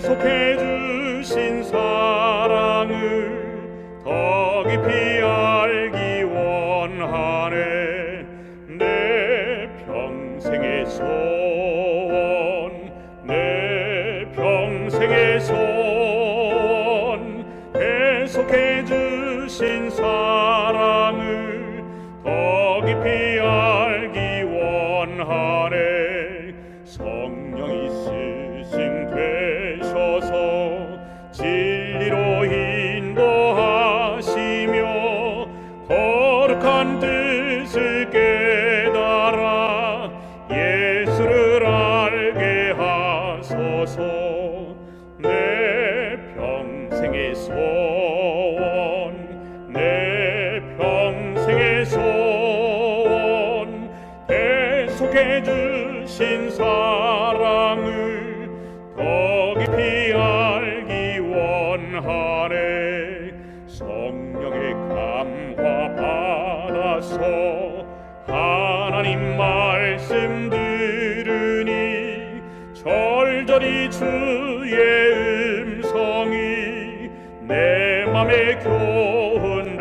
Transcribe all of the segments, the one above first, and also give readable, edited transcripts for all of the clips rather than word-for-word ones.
계속해 주신 사랑을 더 깊이 알기 원하네. 내 평생의 소원, 내 평생의 소원, 계속해 주신 주신 사랑을 더 깊이 알기 원하네. 성령이 스승되셔서 진리로 인도하시며 거룩한 뜻을 깨달아 예수를 알게 하소서. 내 평생의 소원, 내 평생의 소원, 계속해 주신 사랑을 더 깊이 알기 원하네. 성령의 감화 받아서 하나님 말씀 들으니 절절히 주의 음성이 내 맘에 교훈되도다.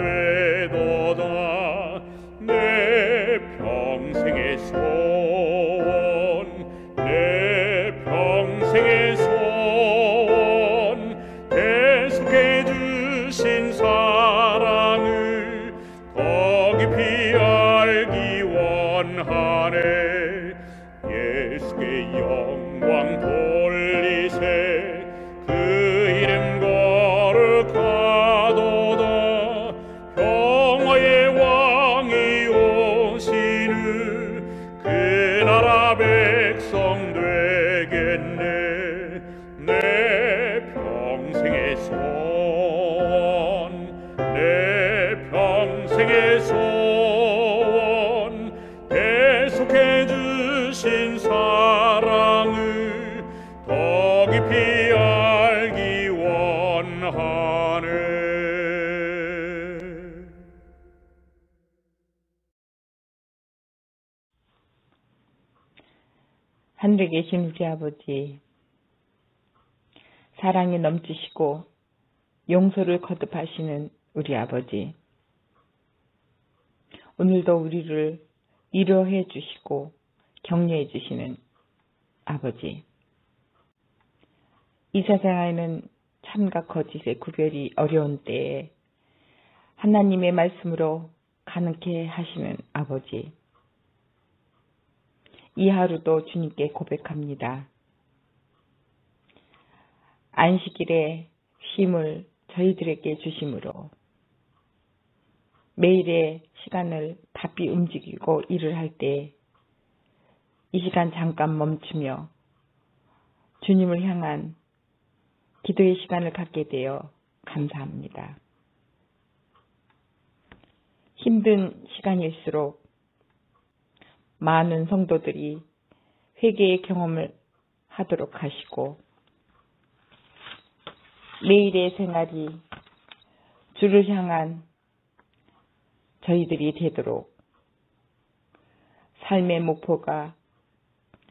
내 평생의 소원, 내 평생의 소원, 계속해 주신 사랑을 더 깊이 알기 원하네. 예수의 영광 돌리세 그 이름 거룩하도다. 평화의 왕이 오시는 그 나라 백성 되겠네. 내 평생의 소원, 내 평생의 소원, 계속해 주신 사랑을 더 깊이 알기 원하네. 하늘에 계신 우리 아버지, 사랑이 넘치시고 용서를 거듭하시는 우리 아버지, 오늘도 우리를 위로해 주시고 격려해 주시는 아버지, 이 세상에는 참과 거짓의 구별이 어려운 때에 하나님의 말씀으로 가능케 하시는 아버지, 이 하루도 주님께 고백합니다. 안식일에 쉼을 저희들에게 주심으로 매일의 시간을 바삐 움직이고 일을 할 때 이 시간 잠깐 멈추며 주님을 향한 기도의 시간을 갖게 되어 감사합니다. 힘든 시간일수록 많은 성도들이 회개의 경험을 하도록 하시고 매일의 생활이 주를 향한 저희들이 되도록 삶의 목표가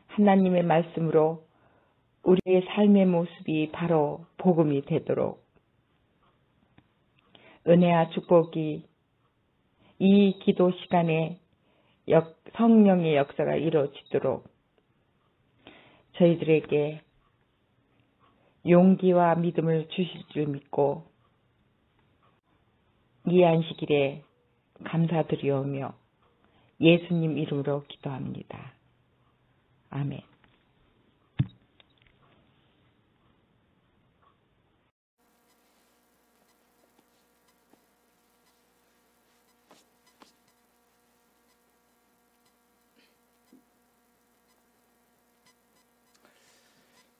하나님의 말씀으로 우리의 삶의 모습이 바로 복음이 되도록 은혜와 축복이 이 기도 시간에 성령의 역사가 이루어지도록 저희들에게 용기와 믿음을 주실 줄 믿고 이 안식일에 감사드리오며 예수님 이름으로 기도합니다. 아멘.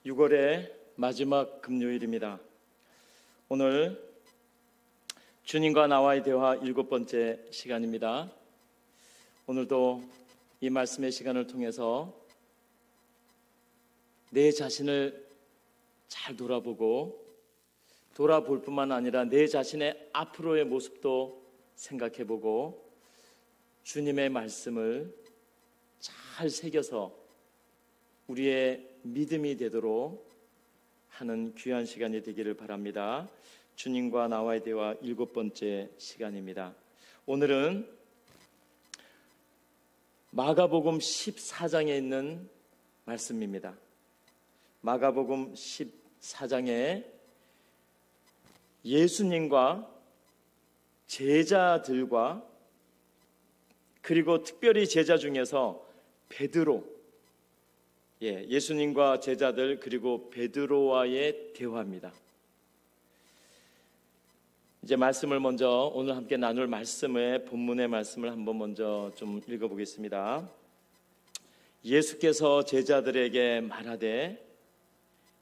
(6월의) 마지막 금요일입니다. 오늘 주님과 나와의 대화 7번째 시간입니다. 오늘도 이 말씀의 시간을 통해서 내 자신을 잘 돌아볼 뿐만 아니라 내 자신의 앞으로의 모습도 생각해보고 주님의 말씀을 잘 새겨서 우리의 믿음이 되도록 하는 귀한 시간이 되기를 바랍니다. 주님과 나와의 대화 7번째 시간입니다. 오늘은 마가복음 14장에 있는 말씀입니다. 마가복음 14장에 예수님과 제자들과 그리고 특별히 제자 중에서 베드로, 예수님과 제자들 그리고 베드로와의 대화입니다. 이제 말씀을 먼저 오늘 함께 나눌 말씀의 본문의 말씀을 한번 먼저 좀 읽어보겠습니다. 예수께서 제자들에게 말하되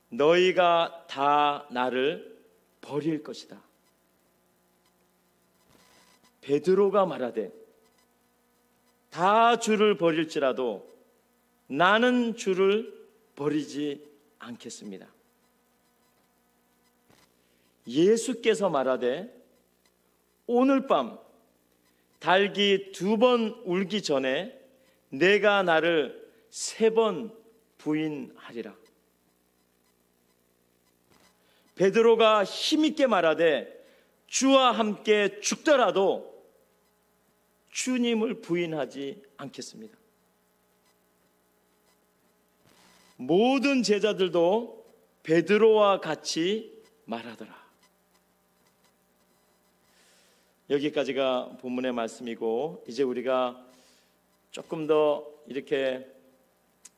너희가 다 나를 버릴 것이다. 베드로가 말하되 다 주를 버릴지라도 나는 주를 버리지 않겠습니다. 예수께서 말하되 오늘 밤 닭이 2번 울기 전에 내가 나를 3번 부인하리라. 베드로가 힘있게 말하되 주와 함께 죽더라도 주님을 부인하지 않겠습니다. 모든 제자들도 베드로와 같이 말하더라. 여기까지가 본문의 말씀이고, 이제 우리가 조금 더 이렇게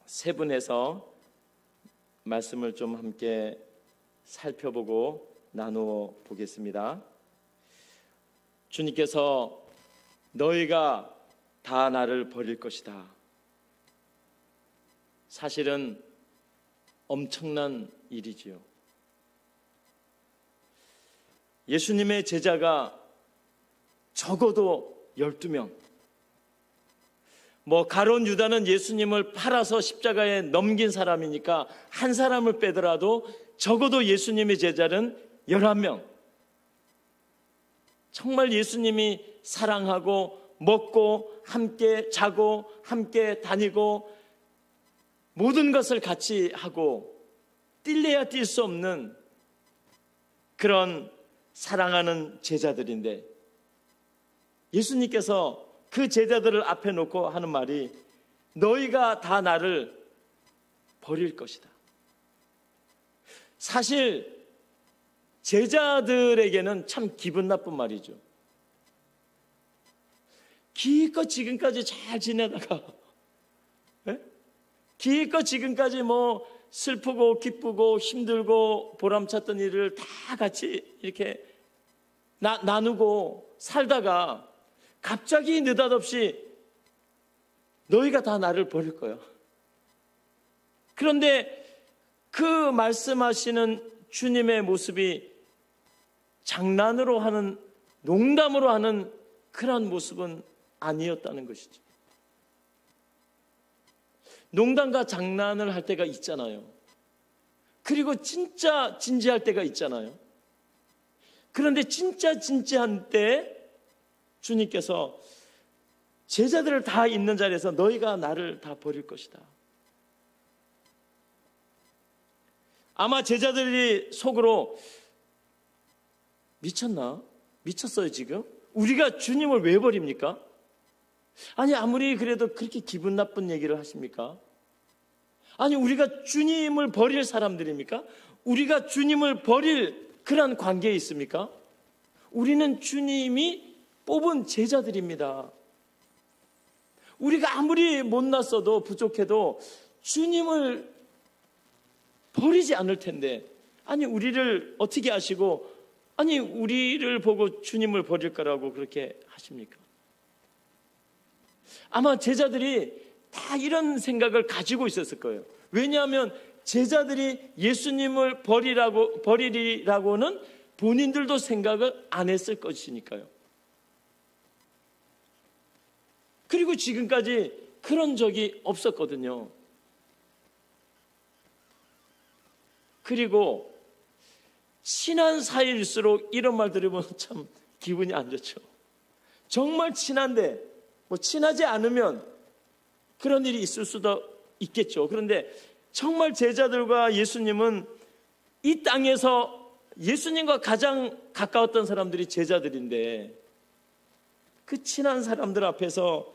세분해서 말씀을 좀 함께 살펴보고 나누어 보겠습니다. 주님께서 너희가 다 나를 버릴 것이다. 사실은 엄청난 일이지요. 예수님의 제자가 적어도 12명. 가룟 유다는 예수님을 팔아서 십자가에 넘긴 사람이니까 한 사람을 빼더라도 적어도 예수님의 제자는 11명. 정말 예수님이 사랑하고 먹고 함께 자고 함께 다니고 모든 것을 같이 하고 뛸래야 뛸 수 없는 그런 사랑하는 제자들인데, 예수님께서 그 제자들을 앞에 놓고 하는 말이 너희가 다 나를 버릴 것이다. 사실 제자들에게는 참 기분 나쁜 말이죠. 기껏 지금까지 잘 지내다가, 기껏 지금까지 슬프고 기쁘고 힘들고 보람찼던 일을 다 같이 이렇게 나누고 살다가 갑자기 느닷없이 너희가 다 나를 버릴 거야. 그런데 그 말씀하시는 주님의 모습이 장난으로 하는, 농담으로 하는 그런 모습은 아니었다는 것이죠. 농담과 장난을 할 때가 있잖아요. 그리고 진짜 진지할 때가 있잖아요. 그런데 진짜 진지한 때 주님께서 제자들을 다 있는 자리에서 너희가 나를 다 버릴 것이다. 아마 제자들이 속으로 미쳤나? 미쳤어요 지금? 우리가 주님을 왜 버립니까? 아니 아무리 그래도 그렇게 기분 나쁜 얘기를 하십니까? 아니 우리가 주님을 버릴 사람들입니까? 우리가 주님을 버릴 그런 관계에 있습니까? 우리는 주님이 뽑은 제자들입니다. 우리가 아무리 못났어도 부족해도 주님을 버리지 않을 텐데, 아니 우리를 어떻게 아시고 아니 우리를 보고 주님을 버릴 거라고 그렇게 하십니까? 아마 제자들이 다 이런 생각을 가지고 있었을 거예요. 왜냐하면 제자들이 예수님을 버리리라고는 본인들도 생각을 안 했을 것이니까요. 그리고 지금까지 그런 적이 없었거든요. 그리고 친한 사이일수록 이런 말 들으면 참 기분이 안 좋죠. 정말 친한데 친하지 않으면 그런 일이 있을 수도 있겠죠. 그런데 정말 제자들과 예수님은 이 땅에서 예수님과 가장 가까웠던 사람들이 제자들인데, 그 친한 사람들 앞에서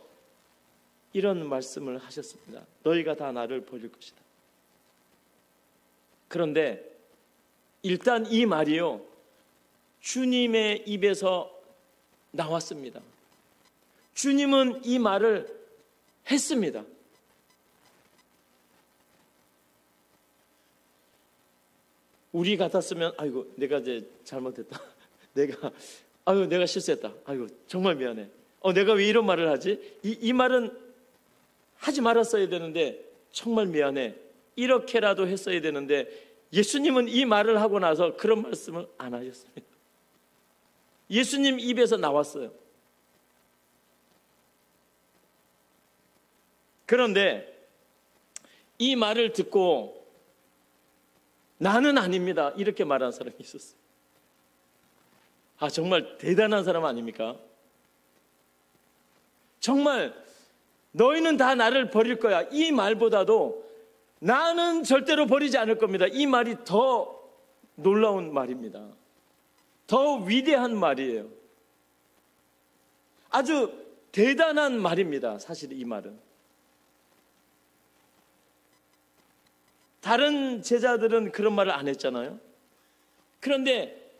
이런 말씀을 하셨습니다. 너희가 다 나를 버릴 것이다. 그런데 일단 이 말이요, 주님의 입에서 나왔습니다. 주님은 이 말을 했습니다. 우리 같았으면 아이고 내가 이제 잘못했다. 내가 실수했다. 아이고 정말 미안해. 내가 왜 이런 말을 하지? 이 말은 하지 말았어야 되는데 정말 미안해. 이렇게라도 했어야 되는데 예수님은 이 말을 하고 나서 그런 말씀을 안 하셨습니다. 예수님 입에서 나왔어요. 그런데 이 말을 듣고 나는 아닙니다. 이렇게 말한 사람이 있었어요. 정말 대단한 사람 아닙니까? 정말 너희는 다 나를 버릴 거야. 이 말보다도 나는 절대로 버리지 않을 겁니다. 이 말이 더 놀라운 말입니다. 더 위대한 말이에요. 아주 대단한 말입니다. 사실 이 말은. 다른 제자들은 그런 말을 안 했잖아요. 그런데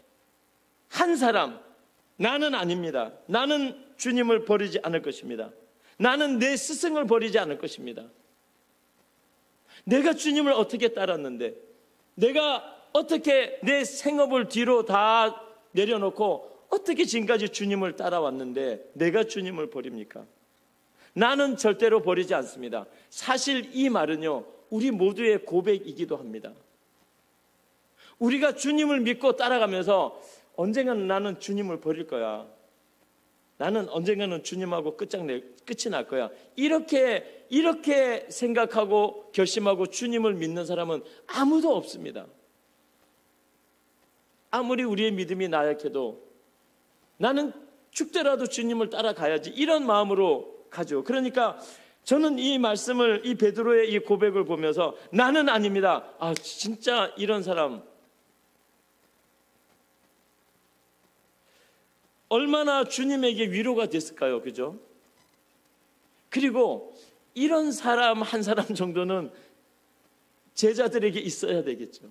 한 사람, 나는 아닙니다. 나는 주님을 버리지 않을 것입니다. 나는 내 스승을 버리지 않을 것입니다. 내가 주님을 어떻게 따랐는데, 내가 어떻게 내 생업을 뒤로 다 내려놓고 어떻게 지금까지 주님을 따라왔는데 내가 주님을 버립니까? 나는 절대로 버리지 않습니다. 사실 이 말은요, 우리 모두의 고백이기도 합니다. 우리가 주님을 믿고 따라가면서 언젠가는 나는 주님을 버릴 거야. 나는 언젠가는 주님하고 끝이 날 거야. 이렇게 생각하고 결심하고 주님을 믿는 사람은 아무도 없습니다. 아무리 우리의 믿음이 나약해도 나는 죽더라도 주님을 따라가야지, 이런 마음으로 가죠. 그러니까 저는 이 말씀을, 이 베드로의 이 고백을 보면서 나는 아닙니다. 진짜 이런 사람 얼마나 주님에게 위로가 됐을까요? 그죠? 그리고 이런 사람 한 사람 정도는 제자들에게 있어야 되겠죠.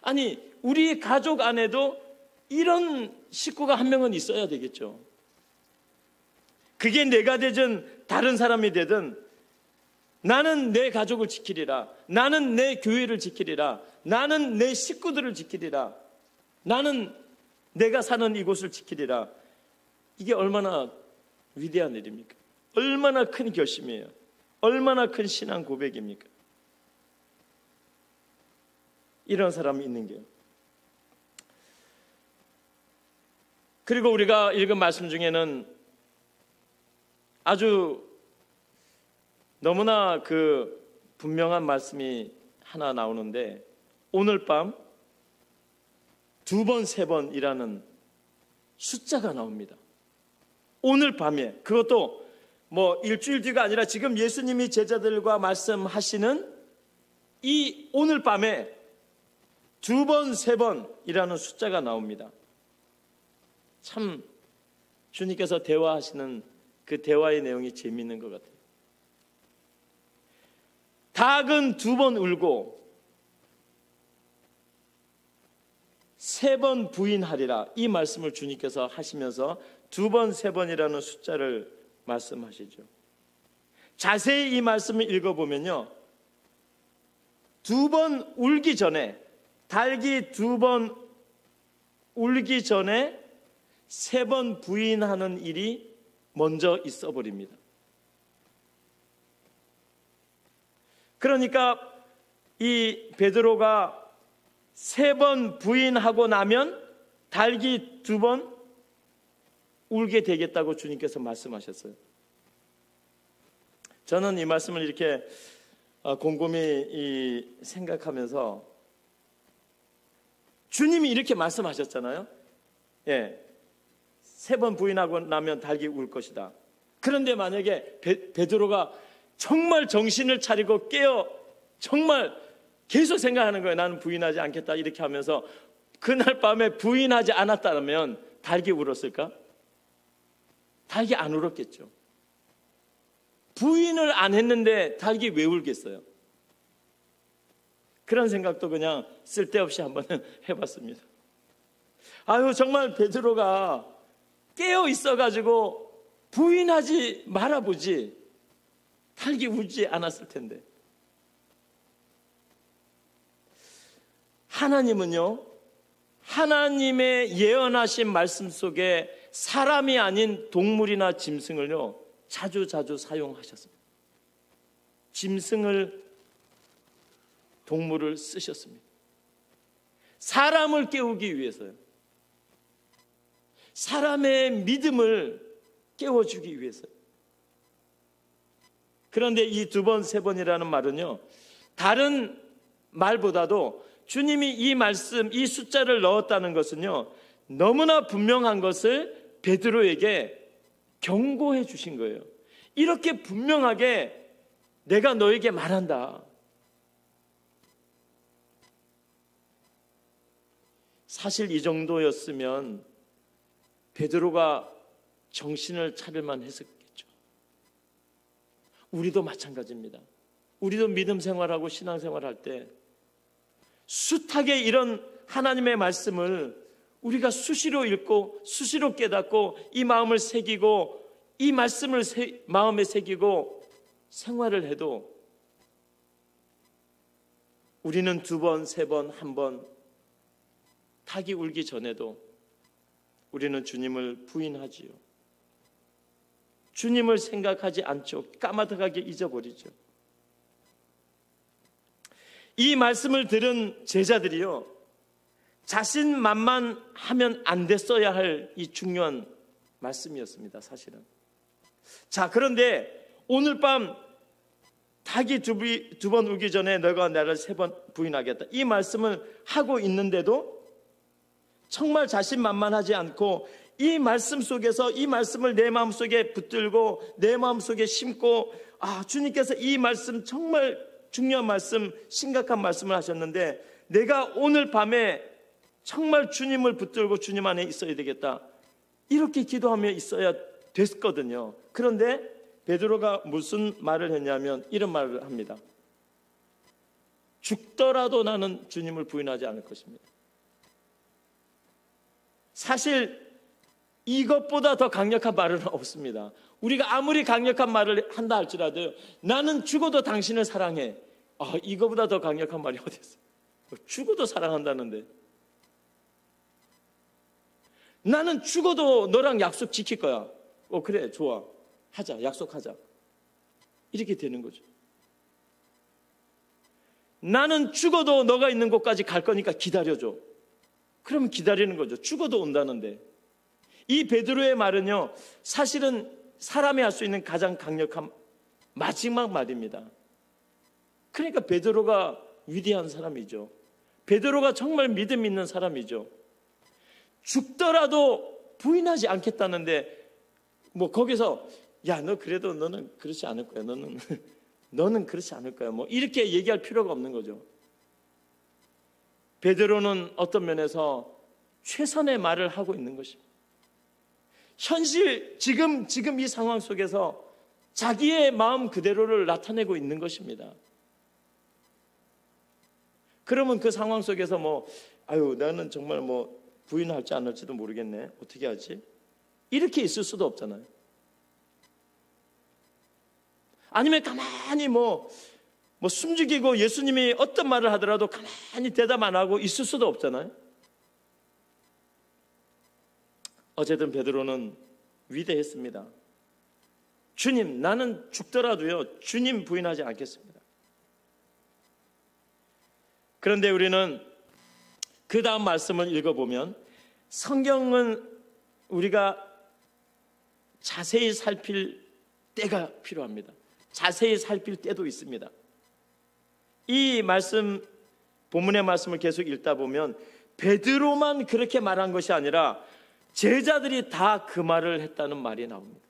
아니, 우리 가족 안에도 이런 식구가 한 명은 있어야 되겠죠. 그게 내가 되든 다른 사람이 되든 나는 내 가족을 지키리라. 나는 내 교회를 지키리라. 나는 내 식구들을 지키리라. 나는 내가 사는 이곳을 지키리라. 이게 얼마나 위대한 일입니까? 얼마나 큰 결심이에요. 얼마나 큰 신앙 고백입니까? 이런 사람이 있는 게요. 그리고 우리가 읽은 말씀 중에는 아주 너무나 그 분명한 말씀이 하나 나오는데, 오늘 밤 2번, 3번이라는 숫자가 나옵니다. 오늘 밤에, 그것도 뭐 일주일 뒤가 아니라 지금 예수님이 제자들과 말씀하시는 이 오늘 밤에 2번, 3번이라는 숫자가 나옵니다. 참 주님께서 대화하시는 그 대화의 내용이 재미있는 것 같아요. 닭은 2번 울고 3번 부인하리라. 이 말씀을 주님께서 하시면서 2번, 3번이라는 숫자를 말씀하시죠. 자세히 이 말씀을 읽어보면요, 2번 울기 전에, 닭이 2번 울기 전에 3번 부인하는 일이 먼저 있어 버립니다. 그러니까 이 베드로가 3번 부인하고 나면 닭이 2번 울게 되겠다고 주님께서 말씀하셨어요. 저는 이 말씀을 이렇게 곰곰이 생각하면서, 주님이 이렇게 말씀하셨잖아요. 3번 부인하고 나면 닭이 울 것이다. 그런데 만약에 베드로가 정말 정신을 차리고 깨어 정말 계속 생각하는 거예요. 나는 부인하지 않겠다 이렇게 하면서 그날 밤에 부인하지 않았다면 닭이 울었을까? 닭이 안 울었겠죠. 부인을 안 했는데 닭이 왜 울겠어요? 그런 생각도 그냥 쓸데없이 한번 해봤습니다. 정말 베드로가 깨어 있어가지고 부인하지 말아보지 달기 울지 않았을 텐데. 하나님은요, 하나님의 예언하신 말씀 속에 사람이 아닌 동물이나 짐승을요 자주 사용하셨습니다. 짐승을, 동물을 쓰셨습니다. 사람을 깨우기 위해서요. 사람의 믿음을 깨워주기 위해서요. 그런데 이 2번, 3번이라는 말은요, 다른 말보다도 주님이 이 말씀, 이 숫자를 넣었다는 것은요, 너무나 분명한 것을 베드로에게 경고해 주신 거예요. 이렇게 분명하게 내가 너에게 말한다. 사실 이 정도였으면 베드로가 정신을 차릴만 했었겠죠. 우리도 마찬가지입니다. 우리도 믿음 생활하고 신앙 생활할 때 숱하게 이런 하나님의 말씀을 우리가 수시로 읽고 수시로 깨닫고 이 마음을 새기고 이 말씀을 마음에 새기고 생활을 해도 우리는 2번, 3번, 1번 닭이 울기 전에도 우리는 주님을 부인하지요. 주님을 생각하지 않죠. 까마득하게 잊어버리죠. 이 말씀을 들은 제자들이요, 자신만만하면 안 됐어야 할 이 중요한 말씀이었습니다. 사실은. 자, 그런데 오늘 밤 닭이 두 번 울기 전에 너가 나를 3번 부인하겠다, 이 말씀을 하고 있는데도 정말 자신만만하지 않고 이 말씀 속에서 이 말씀을 내 마음속에 붙들고 내 마음속에 심고, 주님께서 이 말씀 정말 중요한 말씀, 심각한 말씀을 하셨는데 내가 오늘 밤에 정말 주님을 붙들고 주님 안에 있어야 되겠다, 이렇게 기도하며 있어야 됐거든요. 그런데 베드로가 무슨 말을 했냐면 이런 말을 합니다. 죽더라도 나는 주님을 부인하지 않을 것입니다. 사실 이것보다 더 강력한 말은 없습니다. 우리가 아무리 강력한 말을 한다 할지라도 나는 죽어도 당신을 사랑해, 이거보다 더 강력한 말이 어디 있어요? 죽어도 사랑한다는데, 나는 죽어도 너랑 약속 지킬 거야. 그래, 좋아, 하자, 약속하자, 이렇게 되는 거죠. 나는 죽어도 너가 있는 곳까지 갈 거니까 기다려줘. 그러면 기다리는 거죠. 죽어도 온다는데. 이 베드로의 말은요, 사실은 사람이 할 수 있는 가장 강력한 마지막 말입니다. 그러니까 베드로가 위대한 사람이죠. 베드로가 정말 믿음 있는 사람이죠. 죽더라도 부인하지 않겠다는데 거기서 야, 너 그래도 너는 그렇지 않을 거야. 너는 그렇지 않을 거야. 이렇게 얘기할 필요가 없는 거죠. 베드로는 어떤 면에서 최선의 말을 하고 있는 것입니다. 현실, 지금 이 상황 속에서 자기의 마음 그대로를 나타내고 있는 것입니다. 그러면 그 상황 속에서 나는 정말 부인할지 안 할지도 모르겠네, 어떻게 하지? 이렇게 있을 수도 없잖아요. 아니면 가만히 숨죽이고 예수님이 어떤 말을 하더라도 가만히 대답 안 하고 있을 수도 없잖아요. 어쨌든 베드로는 위대했습니다. 주님, 나는 죽더라도요 주님 부인하지 않겠습니다. 그런데 우리는 그 다음 말씀을 읽어보면 성경은 우리가 자세히 살필 때가 필요합니다. 자세히 살필 때도 있습니다. 이 말씀, 본문의 말씀을 계속 읽다 보면 베드로만 그렇게 말한 것이 아니라 제자들이 다 그 말을 했다는 말이 나옵니다.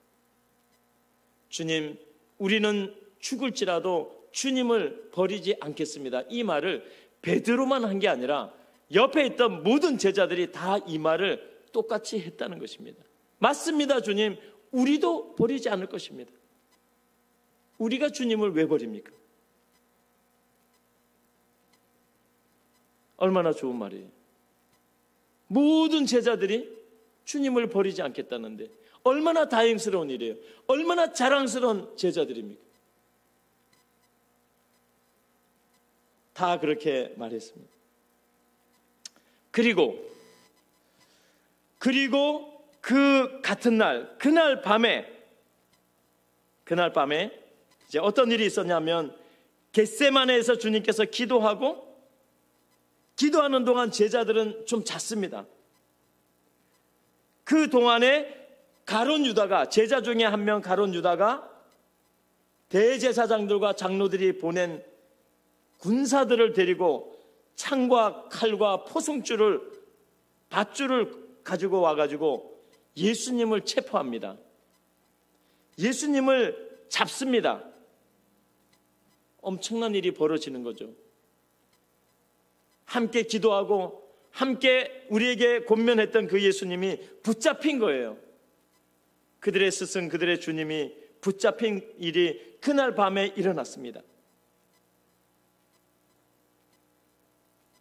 주님, 우리는 죽을지라도 주님을 버리지 않겠습니다. 이 말을 베드로만 한 게 아니라 옆에 있던 모든 제자들이 다 이 말을 똑같이 했다는 것입니다. 맞습니다, 주님. 우리도 버리지 않을 것입니다. 우리가 주님을 왜 버립니까? 얼마나 좋은 말이에요. 모든 제자들이 주님을 버리지 않겠다는데 얼마나 다행스러운 일이에요. 얼마나 자랑스러운 제자들입니까? 다 그렇게 말했습니다. 그리고 그 같은 날, 그날 밤에 이제 어떤 일이 있었냐면 겟세마네에서 주님께서 기도하는 동안 제자들은 좀 잤습니다. 그 동안에 가룟 유다가, 제자 중에 한 명 가룟 유다가 대제사장들과 장로들이 보낸 군사들을 데리고 창과 칼과 포승줄을, 밧줄을 가지고 와가지고 예수님을 체포합니다. 예수님을 잡습니다. 엄청난 일이 벌어지는 거죠. 함께 기도하고 함께 우리에게 권면했던 그 예수님이 붙잡힌 거예요. 그들의 스승, 그들의 주님이 붙잡힌 일이 그날 밤에 일어났습니다.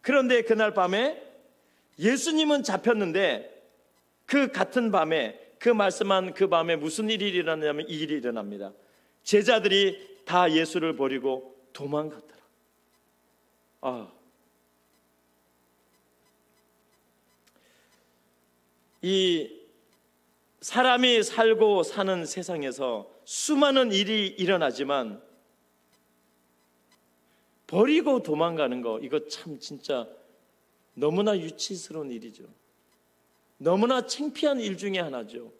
그런데 그날 밤에 예수님은 잡혔는데 그 같은 밤에, 그 말씀한 그 밤에 무슨 일이 일어나냐면 이 일이 일어납니다. 제자들이 다 예수를 버리고 도망갔더라. 이 사람이 살고 사는 세상에서 수많은 일이 일어나지만 버리고 도망가는 거, 이거 참 진짜 너무나 유치스러운 일이죠. 너무나 창피한 일 중에 하나죠.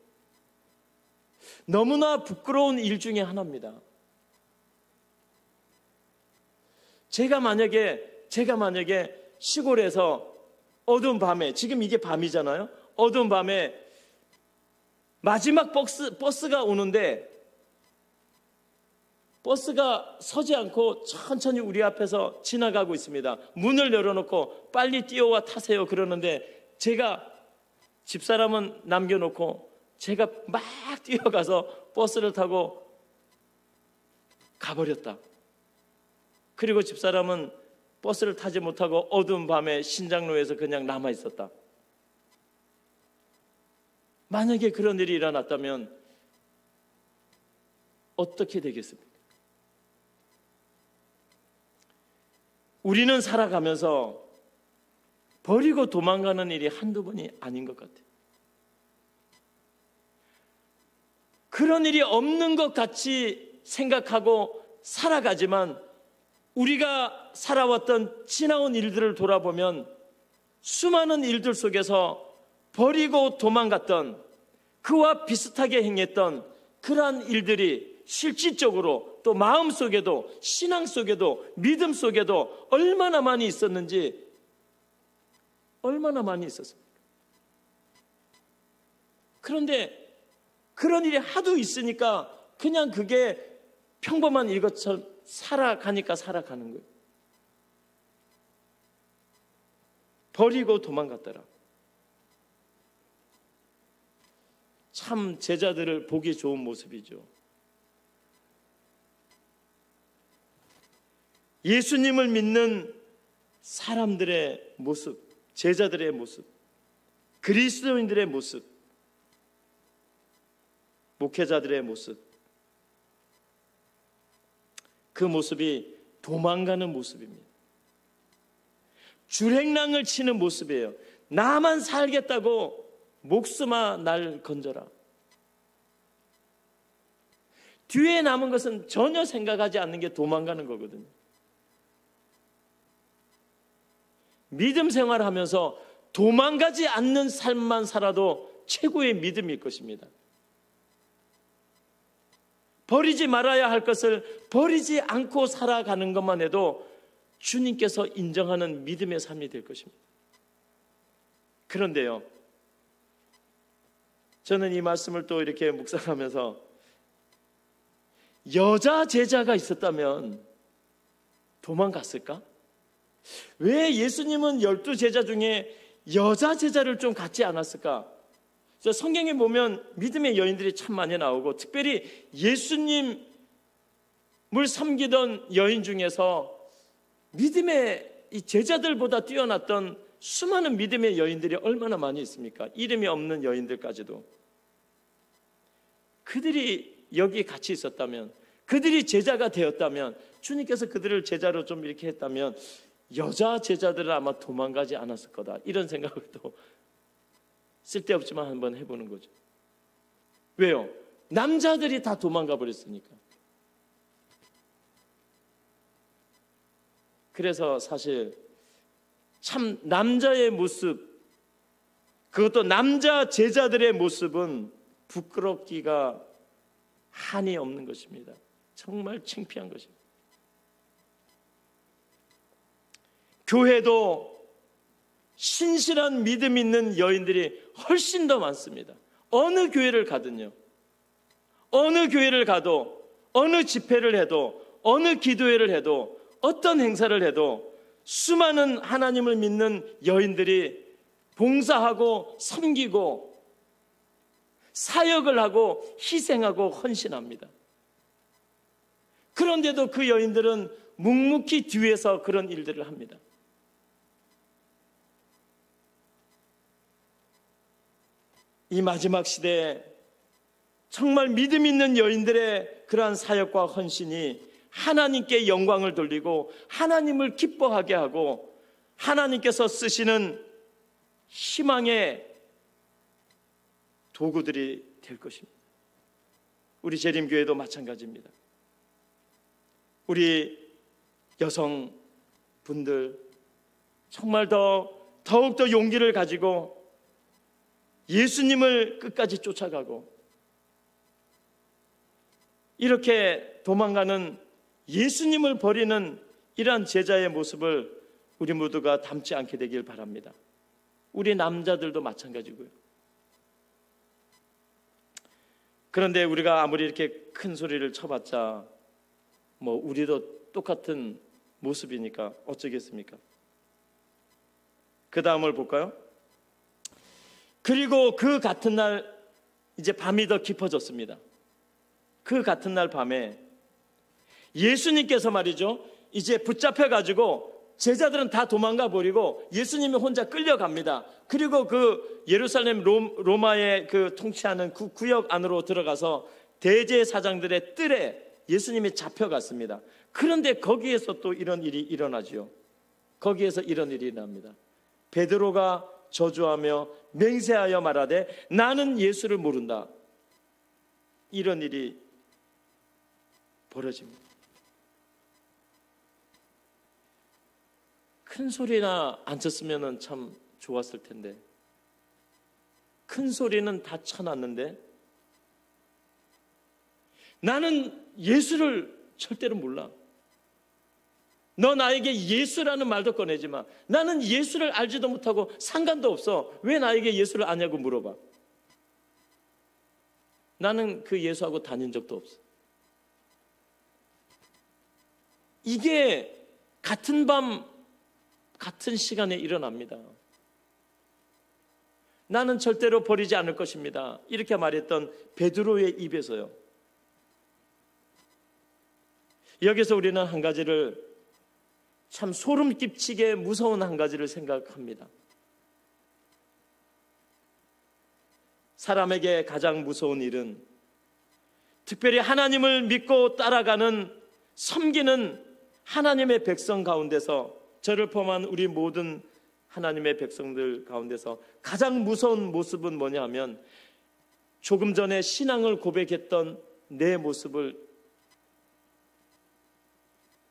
너무나 부끄러운 일 중에 하나입니다. 제가 만약에 시골에서 어두운 밤에, 지금 이게 밤이잖아요. 어두운 밤에 마지막 버스가 오는데 버스가 서지 않고 천천히 우리 앞에서 지나가고 있습니다. 문을 열어놓고 빨리 뛰어와 타세요 그러는데 제가, 집사람은 남겨놓고 제가 막 뛰어가서 버스를 타고 가버렸다. 그리고 집사람은 버스를 타지 못하고 어두운 밤에 신장로에서 그냥 남아있었다. 만약에 그런 일이 일어났다면 어떻게 되겠습니까? 우리는 살아가면서 버리고 도망가는 일이 한두 번이 아닌 것 같아요. 그런 일이 없는 것 같이 생각하고 살아가지만 우리가 살아왔던 지나온 일들을 돌아보면 수많은 일들 속에서 버리고 도망갔던, 그와 비슷하게 행했던 그러한 일들이 실질적으로 또 마음속에도, 신앙 속에도, 믿음 속에도 얼마나 많이 있었는지, 얼마나 많이 있었습니까? 그런데 그런 일이 하도 있으니까 그냥 그게 평범한 일것처럼 살아가니까 살아가는 거예요. 버리고 도망갔더라. 참 제자들을 보기 좋은 모습이죠. 예수님을 믿는 사람들의 모습, 제자들의 모습, 그리스도인들의 모습, 목회자들의 모습, 그 모습이 도망가는 모습입니다. 줄행랑을 치는 모습이에요. 나만 살겠다고 목숨아 날 건져라. 뒤에 남은 것은 전혀 생각하지 않는 게 도망가는 거거든요. 믿음 생활하면서 도망가지 않는 삶만 살아도 최고의 믿음일 것입니다. 버리지 말아야 할 것을 버리지 않고 살아가는 것만 해도 주님께서 인정하는 믿음의 삶이 될 것입니다. 그런데요, 저는 이 말씀을 또 이렇게 묵상하면서 여자 제자가 있었다면 도망갔을까? 왜 예수님은 12제자 중에 여자 제자를 좀 갖지 않았을까? 성경에 보면 믿음의 여인들이 참 많이 나오고, 특별히 예수님을 섬기던 여인 중에서 믿음의 이 제자들보다 뛰어났던 수많은 믿음의 여인들이 얼마나 많이 있습니까? 이름이 없는 여인들까지도. 그들이 여기 같이 있었다면, 그들이 제자가 되었다면, 주님께서 그들을 제자로 좀 이렇게 했다면 여자 제자들은 아마 도망가지 않았을 거다, 이런 생각을 또 쓸데없지만 한번 해보는 거죠. 왜요? 남자들이 다 도망가 버렸으니까. 그래서 사실 참 남자의 모습, 그것도 남자 제자들의 모습은 부끄럽기가 한이 없는 것입니다. 정말 창피한 것입니다. 교회도 신실한 믿음 있는 여인들이 훨씬 더 많습니다. 어느 교회를 가든요, 어느 교회를 가도, 어느 집회를 해도, 어느 기도회를 해도, 어떤 행사를 해도 수많은 하나님을 믿는 여인들이 봉사하고 섬기고 사역을 하고 희생하고 헌신합니다. 그런데도 그 여인들은 묵묵히 뒤에서 그런 일들을 합니다. 이 마지막 시대에 정말 믿음 있는 여인들의 그러한 사역과 헌신이 하나님께 영광을 돌리고 하나님을 기뻐하게 하고 하나님께서 쓰시는 희망의 도구들이 될 것입니다. 우리 재림교회도 마찬가지입니다. 우리 여성분들 정말 더욱더 용기를 가지고 예수님을 끝까지 쫓아가고 이렇게 도망가는 예수님을 버리는 이러한 제자의 모습을 우리 모두가 닮지 않게 되길 바랍니다. 우리 남자들도 마찬가지고요. 그런데 우리가 아무리 이렇게 큰 소리를 쳐봤자 뭐 우리도 똑같은 모습이니까 어쩌겠습니까? 그 다음을 볼까요? 그리고 그 같은 날 이제 밤이 더 깊어졌습니다. 그 같은 날 밤에 예수님께서 말이죠, 이제 붙잡혀가지고 제자들은 다 도망가 버리고 예수님이 혼자 끌려갑니다. 그리고 그 예루살렘 로마의 그 통치하는 그 구역 안으로 들어가서 대제사장들의 뜰에 예수님이 잡혀갔습니다. 그런데 거기에서 또 이런 일이 일어나죠. 거기에서 이런 일이 일어납니다. 베드로가 저주하며 맹세하여 말하되 나는 예수를 모른다. 이런 일이 벌어집니다. 큰 소리나 안 쳤으면 참 좋았을 텐데 큰 소리는 다 쳐놨는데 나는 예수를 절대로 몰라. 너 나에게 예수라는 말도 꺼내지 마. 나는 예수를 알지도 못하고 상관도 없어. 왜 나에게 예수를 아냐고 물어봐. 나는 그 예수하고 다닌 적도 없어. 이게 같은 밤 같은 시간에 일어납니다. 나는 절대로 버리지 않을 것입니다. 이렇게 말했던 베드로의 입에서요. 여기서 우리는 한 가지를 참 소름 끼치게 무서운 한 가지를 생각합니다. 사람에게 가장 무서운 일은 특별히 하나님을 믿고 따라가는 섬기는 하나님의 백성 가운데서 저를 포함한 우리 모든 하나님의 백성들 가운데서 가장 무서운 모습은 뭐냐 하면 조금 전에 신앙을 고백했던 내 모습을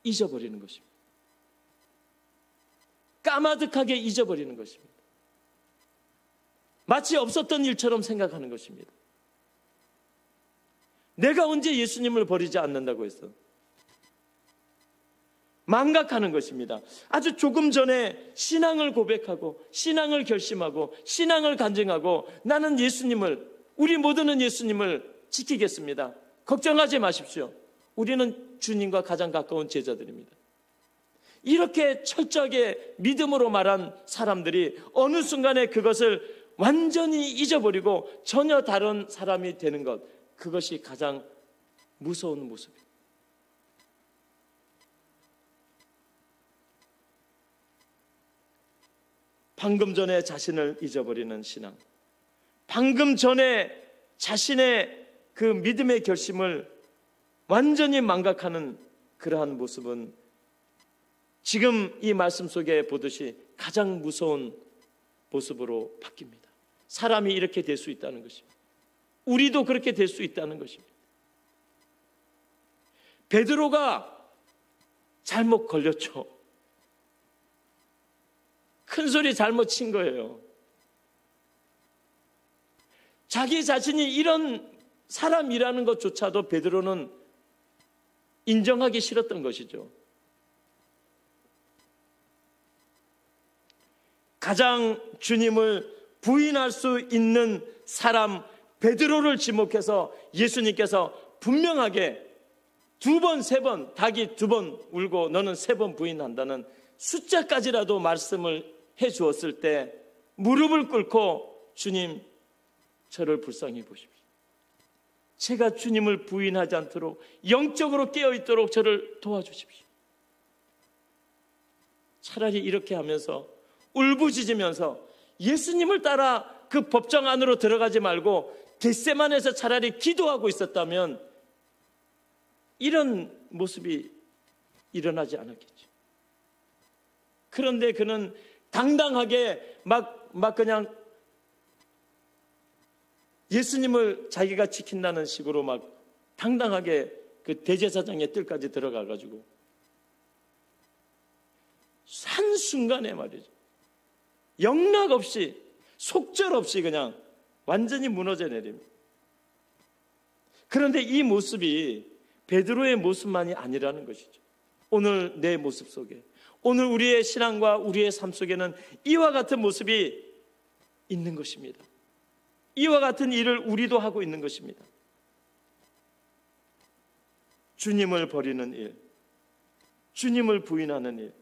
잊어버리는 것입니다. 까마득하게 잊어버리는 것입니다. 마치 없었던 일처럼 생각하는 것입니다. 내가 언제 예수님을 버리지 않는다고 했어? 망각하는 것입니다. 아주 조금 전에 신앙을 고백하고 신앙을 결심하고 신앙을 간증하고 나는 예수님을, 우리 모두는 예수님을 지키겠습니다. 걱정하지 마십시오. 우리는 주님과 가장 가까운 제자들입니다. 이렇게 철저하게 믿음으로 말한 사람들이 어느 순간에 그것을 완전히 잊어버리고 전혀 다른 사람이 되는 것, 그것이 가장 무서운 모습입니다. 방금 전에 자신을 잊어버리는 신앙, 방금 전에 자신의 그 믿음의 결심을 완전히 망각하는 그러한 모습은 지금 이 말씀 속에 보듯이 가장 무서운 모습으로 바뀝니다. 사람이 이렇게 될 수 있다는 것입니다. 우리도 그렇게 될 수 있다는 것입니다. 베드로가 잘못 걸렸죠. 큰 소리 잘못 친 거예요. 자기 자신이 이런 사람이라는 것조차도 베드로는 인정하기 싫었던 것이죠. 가장 주님을 부인할 수 있는 사람 베드로를 지목해서 예수님께서 분명하게 2번, 3번, 닭이 2번 울고 너는 3번 부인한다는 숫자까지라도 말씀을 해 주었을 때 무릎을 꿇고 주님, 저를 불쌍히 보십시오. 제가 주님을 부인하지 않도록 영적으로 깨어있도록 저를 도와주십시오. 차라리 이렇게 하면서 울부짖으면서 예수님을 따라 그 법정 안으로 들어가지 말고 겟세마네에서 차라리 기도하고 있었다면 이런 모습이 일어나지 않았겠죠. 그런데 그는 당당하게 막 그냥 예수님을 자기가 지킨다는 식으로 막 당당하게 그 대제사장의 뜰까지 들어가가지고 한순간에 말이죠. 영락 없이 속절 없이 그냥 완전히 무너져 내립니다. 그런데 이 모습이 베드로의 모습만이 아니라는 것이죠. 오늘 내 모습 속에, 오늘 우리의 신앙과 우리의 삶 속에는 이와 같은 모습이 있는 것입니다. 이와 같은 일을 우리도 하고 있는 것입니다. 주님을 버리는 일, 주님을 부인하는 일,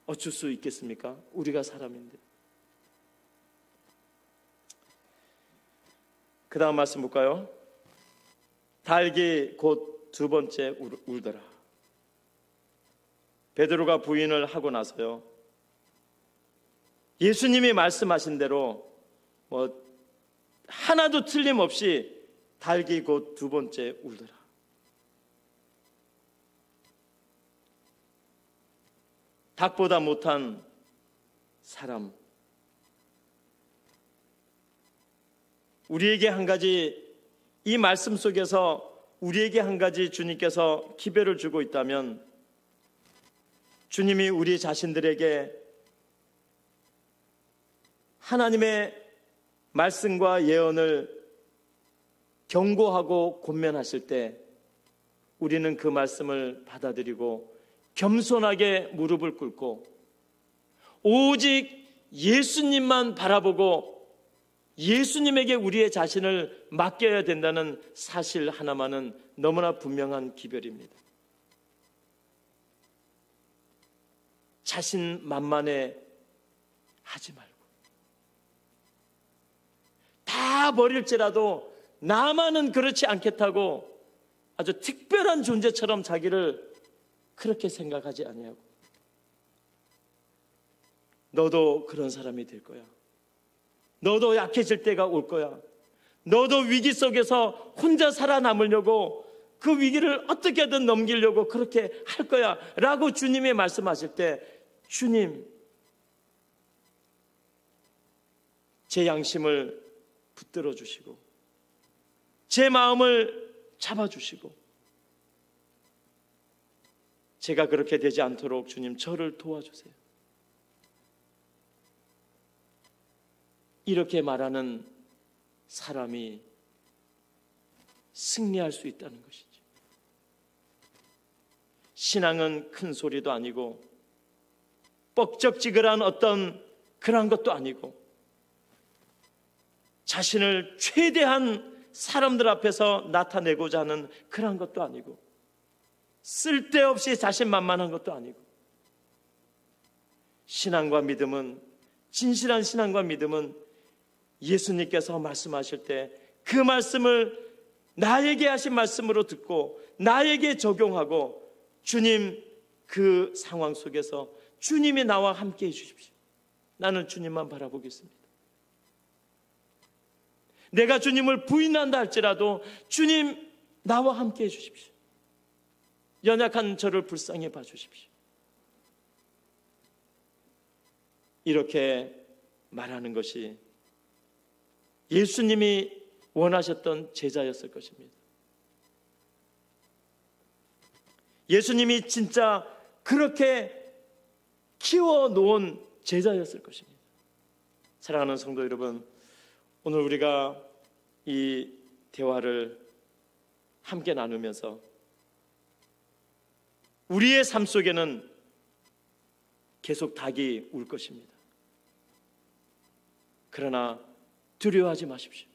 어쩔 수 있겠습니까? 우리가 사람인데. 그 다음 말씀 볼까요? 닭이 곧 2번째 울더라. 베드로가 부인을 하고 나서요, 예수님이 말씀하신 대로 하나도 틀림없이 닭이 곧 2번째 울더라. 닭보다 못한 사람. 우리에게 한 가지, 이 말씀 속에서 우리에게 한 가지 주님께서 기별을 주고 있다면 주님이 우리 자신들에게 하나님의 말씀과 예언을 경고하고 권면하실 때 우리는 그 말씀을 받아들이고 겸손하게 무릎을 꿇고 오직 예수님만 바라보고 예수님에게 우리의 자신을 맡겨야 된다는 사실 하나만은 너무나 분명한 기별입니다. 자신만만해 하지 말고 다 버릴지라도 나만은 그렇지 않겠다고 아주 특별한 존재처럼 자기를 그렇게 생각하지 아니하고 너도 그런 사람이 될 거야. 너도 약해질 때가 올 거야. 너도 위기 속에서 혼자 살아남으려고 그 위기를 어떻게든 넘기려고 그렇게 할 거야 라고 주님이 말씀하실 때 주님, 제 양심을 붙들어 주시고 제 마음을 잡아주시고 제가 그렇게 되지 않도록 주님 저를 도와주세요. 이렇게 말하는 사람이 승리할 수 있다는 것이죠. 신앙은 큰 소리도 아니고 뻑적지근한 어떤 그런 것도 아니고 자신을 최대한 사람들 앞에서 나타내고자 하는 그런 것도 아니고 쓸데없이 자신만만한 것도 아니고 신앙과 믿음은, 진실한 신앙과 믿음은 예수님께서 말씀하실 때 그 말씀을 나에게 하신 말씀으로 듣고 나에게 적용하고 주님 그 상황 속에서 주님이 나와 함께 해 주십시오. 나는 주님만 바라보겠습니다. 내가 주님을 부인한다 할지라도 주님 나와 함께 해주십시오. 연약한 저를 불쌍히 봐주십시오. 이렇게 말하는 것이 예수님이 원하셨던 제자였을 것입니다. 예수님이 진짜 그렇게 키워놓은 제자였을 것입니다. 사랑하는 성도 여러분, 오늘 우리가 이 대화를 함께 나누면서 우리의 삶 속에는 계속 닭이 울 것입니다. 그러나 두려워하지 마십시오.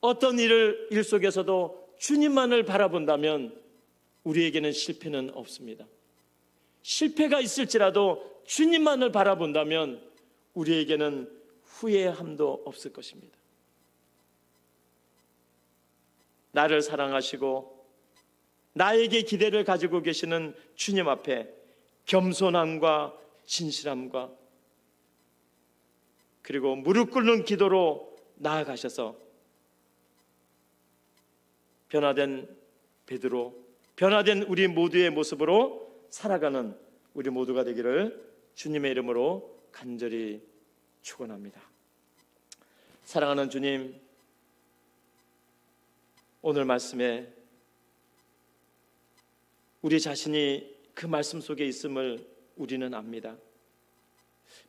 어떤 일 속에서도 주님만을 바라본다면 우리에게는 실패는 없습니다. 실패가 있을지라도 주님만을 바라본다면 우리에게는 후회함도 없을 것입니다. 나를 사랑하시고 나에게 기대를 가지고 계시는 주님 앞에 겸손함과 진실함과 그리고 무릎 꿇는 기도로 나아가셔서 변화된 베드로, 변화된 우리 모두의 모습으로 살아가는 우리 모두가 되기를 주님의 이름으로 간절히 축원합니다. 사랑하는 주님, 오늘 말씀에 우리 자신이 그 말씀 속에 있음을 우리는 압니다.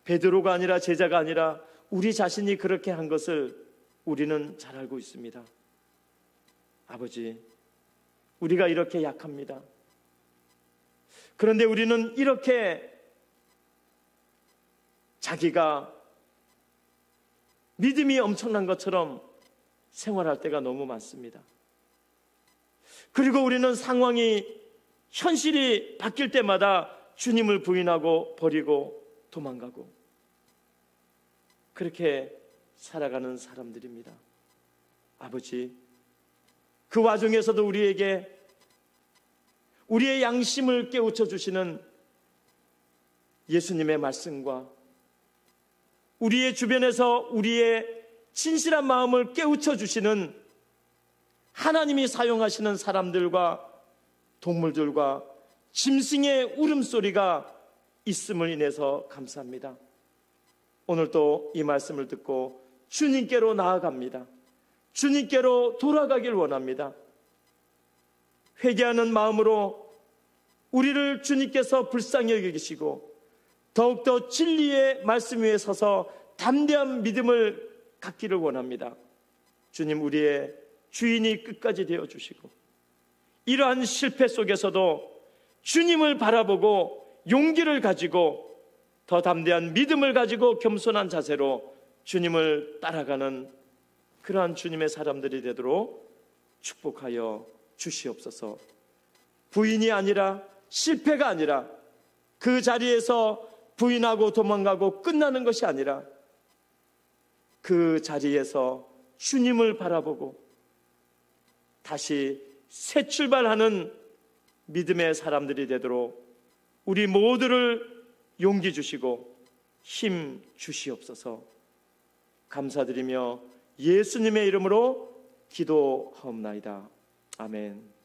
베드로가 아니라 제자가 아니라 우리 자신이 그렇게 한 것을 우리는 잘 알고 있습니다. 아버지, 우리가 이렇게 약합니다. 그런데 우리는 이렇게 자기가 믿음이 엄청난 것처럼 생활할 때가 너무 많습니다. 그리고 우리는 상황이 현실이 바뀔 때마다 주님을 부인하고 버리고 도망가고 그렇게 살아가는 사람들입니다. 아버지, 그 와중에서도 우리에게 우리의 양심을 깨우쳐 주시는 예수님의 말씀과 우리의 주변에서 우리의 진실한 마음을 깨우쳐 주시는 하나님이 사용하시는 사람들과 동물들과 짐승의 울음소리가 있음을 인해서 감사합니다. 오늘도 이 말씀을 듣고 주님께로 나아갑니다. 주님께로 돌아가길 원합니다. 회개하는 마음으로 우리를 주님께서 불쌍히 여기시고 더욱더 진리의 말씀 위에 서서 담대한 믿음을 갖기를 원합니다. 주님, 우리의 주인이 끝까지 되어주시고 이러한 실패 속에서도 주님을 바라보고 용기를 가지고 더 담대한 믿음을 가지고 겸손한 자세로 주님을 따라가는 그러한 주님의 사람들이 되도록 축복하여 주시옵소서. 부인이 아니라 실패가 아니라 그 자리에서 부인하고 도망가고 끝나는 것이 아니라 그 자리에서 주님을 바라보고 다시 새 출발하는 믿음의 사람들이 되도록 우리 모두를 용기 주시고 힘 주시옵소서. 감사드리며 예수님의 이름으로 기도하옵나이다. 아멘.